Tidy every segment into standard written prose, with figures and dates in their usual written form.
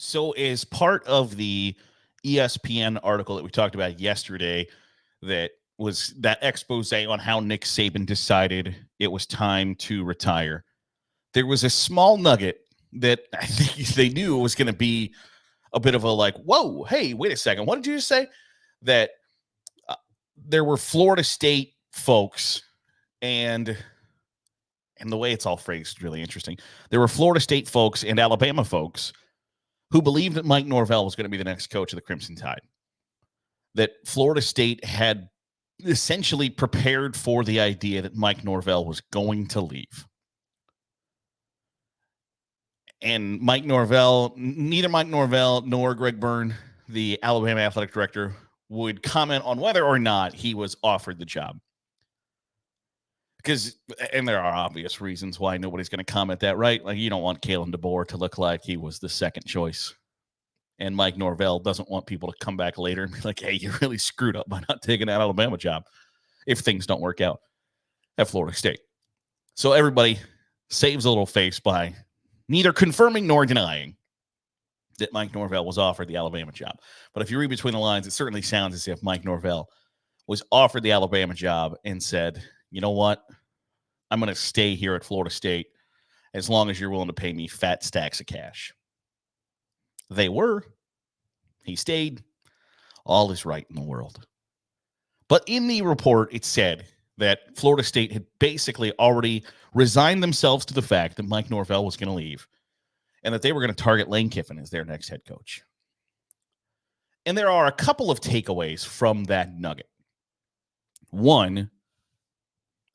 So, as part of the ESPN article that we talked about yesterday, that was that expose on how Nick Saban decided it was time to retire, there was a small nugget that I think they knew was going to be a bit of a like, whoa, hey, wait a second. What did you just say? That there were Florida State folks, and the way it's all phrased is really interesting. There were Florida State folks and Alabama folks who believed that Mike Norvell was going to be the next coach of the Crimson Tide. That Florida State had essentially prepared for the idea that Mike Norvell was going to leave. And neither Mike Norvell nor Greg Byrne, the Alabama athletic director, would comment on whether or not he was offered the job. And there are obvious reasons why nobody's going to comment that, right? Like, you don't want Kalen DeBoer to look like he was the second choice. And Mike Norvell doesn't want people to come back later and be like, hey, you really screwed up by not taking that Alabama job if things don't work out at Florida State. So everybody saves a little face by neither confirming nor denying that Mike Norvell was offered the Alabama job. But if you read between the lines, it certainly sounds as if Mike Norvell was offered the Alabama job and said, you know what? I'm going to stay here at Florida State as long as you're willing to pay me fat stacks of cash. They were. He stayed. All is right in the world. But in the report, it said that Florida State had basically already resigned themselves to the fact that Mike Norvell was going to leave and that they were going to target Lane Kiffin as their next head coach. And there are a couple of takeaways from that nugget. One,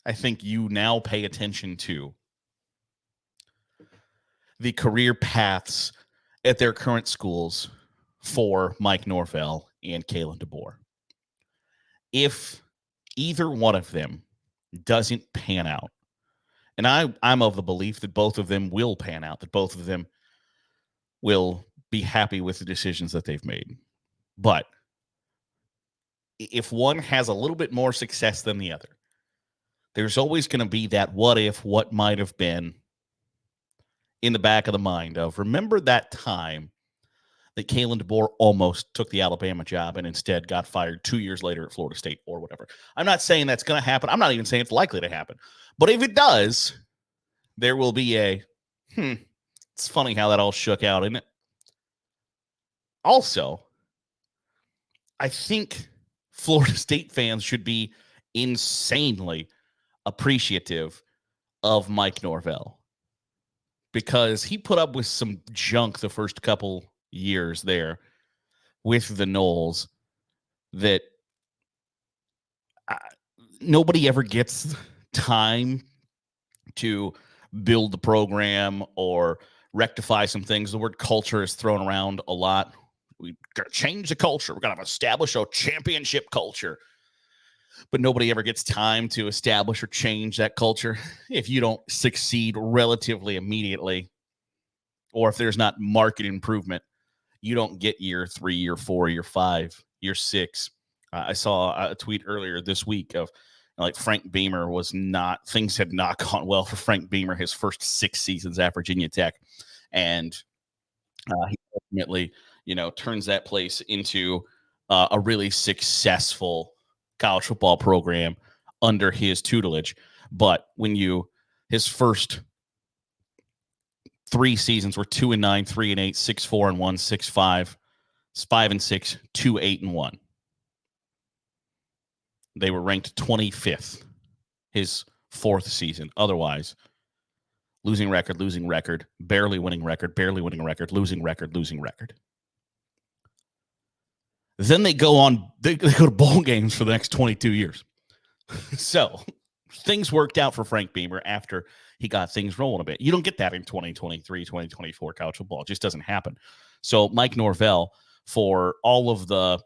I think you now pay attention to the career paths at their current schools for Mike Norvell and Kalen DeBoer. If either one of them doesn't pan out, and I'm of the belief that both of them will pan out, that both of them will be happy with the decisions that they've made. But if one has a little bit more success than the other, there's always going to be that what if, what might have been in the back of the mind of, remember that time that Kalen DeBoer almost took the Alabama job and instead got fired 2 years later at Florida State or whatever. I'm not saying that's going to happen. I'm not even saying it's likely to happen. But if it does, there will be it's funny how that all shook out, isn't it? Also, I think Florida State fans should be insanely appreciative of Mike Norvell because he put up with some junk the first couple years there with the Noles that nobody ever gets time to build the program or rectify some things. The word culture is thrown around a lot. We got to change the culture. We're going to establish a championship culture. But nobody ever gets time to establish or change that culture if you don't succeed relatively immediately, or if there's not market improvement. You don't get year 3, year 4, year 5, year 6. I saw a tweet earlier this week of like Frank Beamer things had not gone well for Frank Beamer his first 6 seasons at Virginia Tech. And he ultimately, turns that place into a really successful college football program under his tutelage. But his first 3 seasons were 2-9, 3-8, 6-4-1, 6-5, 5-6, 2-8-1. They were ranked 25th his 4th season. Otherwise, losing record, barely winning record, losing record. Then they go to bowl games for the next 22 years. So things worked out for Frank Beamer after he got things rolling a bit. You don't get that in 2023, 2024 college football. It just doesn't happen. So Mike Norvell, for all of the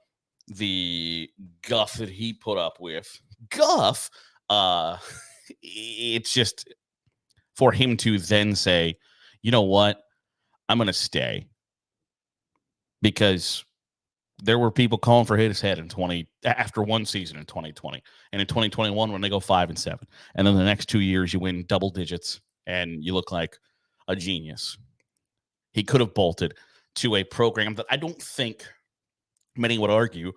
guff that he put up with, it's just for him to then say, you know what, I'm going to stay, because there were people calling for his head after one season in 2020, and in 2021 when they go 5-7, and then the next 2 years you win double digits and you look like a genius. He could have bolted. to a program that I don't think many would argue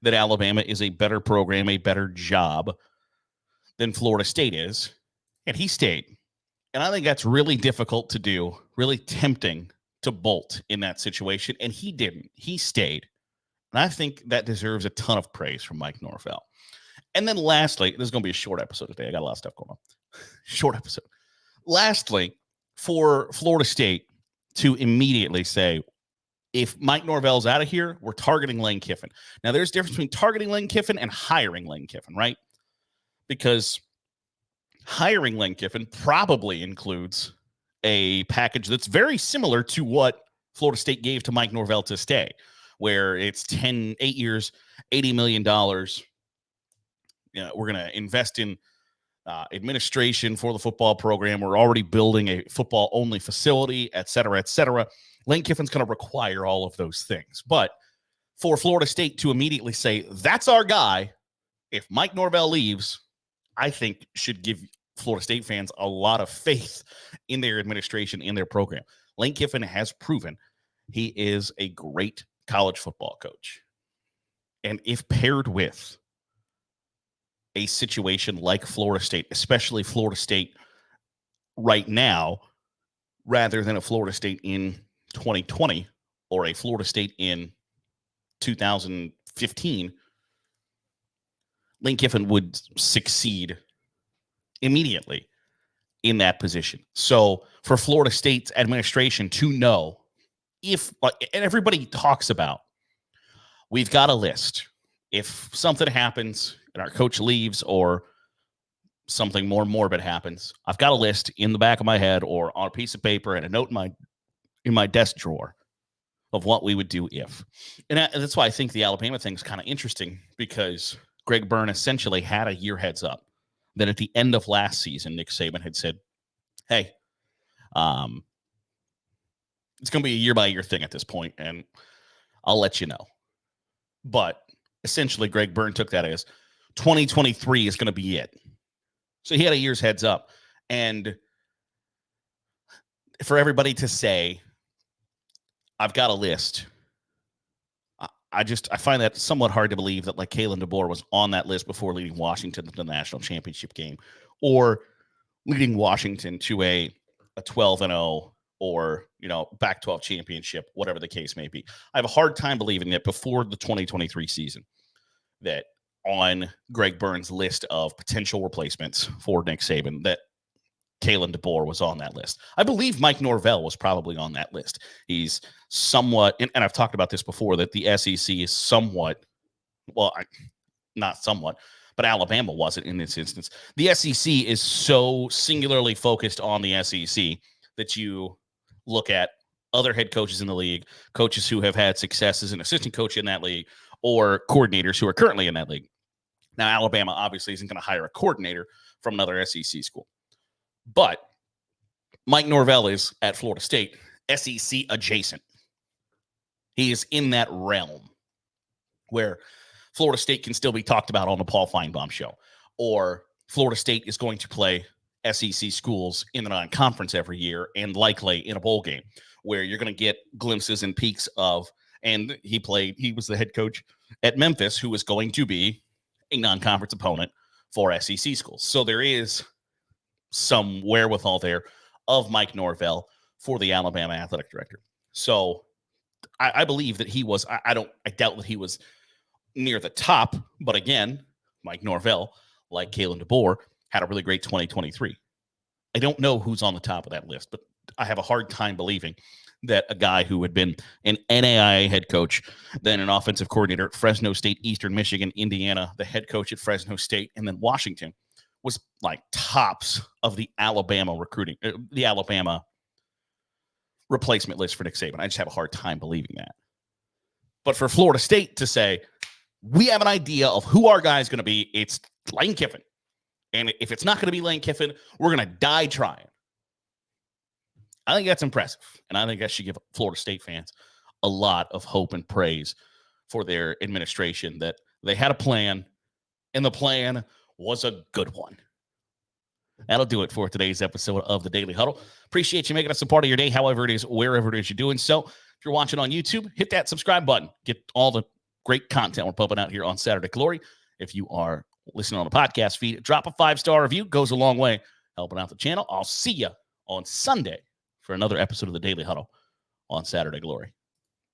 that Alabama is a better program, a better job than Florida State is. And he stayed. And I think that's really difficult to do, really tempting to bolt in that situation. And he didn't. He stayed. And I think that deserves a ton of praise from Mike Norvell. And then lastly, this is going to be a short episode today. I got a lot of stuff going on. Short episode. Lastly, for Florida State to immediately say, if Mike Norvell's out of here, we're targeting Lane Kiffin. Now, there's a difference between targeting Lane Kiffin and hiring Lane Kiffin, right? Because hiring Lane Kiffin probably includes a package that's very similar to what Florida State gave to Mike Norvell to stay, where it's 8 years, $80 million. We're going to invest in administration for the football program. We're already building a football-only facility, et cetera, et cetera. Lane Kiffin's going to require all of those things. But for Florida State to immediately say, that's our guy, if Mike Norvell leaves, I think should give Florida State fans a lot of faith in their administration, in their program. Lane Kiffin has proven he is a great college football coach. And if paired with a situation like Florida State, especially Florida State right now, rather than a Florida State in 2020 or a Florida State in 2015, Lane Kiffin would succeed immediately in that position. So for Florida State's administration to know if, and everybody talks about, we've got a list. If something happens and our coach leaves or something more morbid happens, I've got a list in the back of my head or on a piece of paper and a note in my desk drawer of what we would do if. And that's why I think the Alabama thing is kind of interesting, because Greg Byrne essentially had a year heads up that at the end of last season, Nick Saban had said, hey, it's going to be a year-by-year thing at this point, and I'll let you know. But essentially, Greg Byrne took that as 2023 is going to be it. So he had a year's heads up. And for everybody to say, I've got a list, I find that somewhat hard to believe that Kalen DeBoer was on that list before leading Washington to the national championship game, or leading Washington to a 12-0 or, Pac-12 championship, whatever the case may be. I have a hard time believing that before the 2023 season, that on Greg Byrne's list of potential replacements for Nick Saban, that Kalen DeBoer was on that list. I believe Mike Norvell was probably on that list. He's somewhat, and I've talked about this before, that the SEC is somewhat, not somewhat, but Alabama wasn't in this instance. The SEC is so singularly focused on the SEC that you look at other head coaches in the league, coaches who have had success as an assistant coach in that league, or coordinators who are currently in that league. Now, Alabama obviously isn't going to hire a coordinator from another SEC school. But Mike Norvell is at Florida State, SEC adjacent. He is in that realm where Florida State can still be talked about on the Paul Feinbaum show, or Florida State is going to play SEC schools in the non-conference every year, and likely in a bowl game, where you're going to get glimpses and peeks of, and he was the head coach at Memphis, who is going to be a non-conference opponent for SEC schools. So there is some wherewithal there of Mike Norvell for the Alabama athletic director. So I believe that he was, I doubt that he was near the top, but again, Mike Norvell, like Kalen DeBoer, had a really great 2023. I don't know who's on the top of that list, but I have a hard time believing that a guy who had been an NAIA head coach, then an offensive coordinator at Fresno State, Eastern Michigan, Indiana, the head coach at Fresno State, and then Washington, was tops of the Alabama recruiting, the Alabama replacement list for Nick Saban. I just have a hard time believing that. But for Florida State to say, we have an idea of who our guy is going to be, it's Lane Kiffin. And if it's not going to be Lane Kiffin, we're going to die trying. I think that's impressive. And I think that should give Florida State fans a lot of hope and praise for their administration, that they had a plan, and the plan was a good one. That'll do it for today's episode of the Daily Huddle. Appreciate you making us a part of your day, however it is, wherever it is you're doing so. If you're watching on YouTube, hit that subscribe button. Get all the great content we're pumping out here on Saturday Glory. If you are listening on the podcast feed, drop a 5-star review. Goes a long way helping out the channel. I'll see you on Sunday for another episode of the Daily Huddle on Saturday Glory.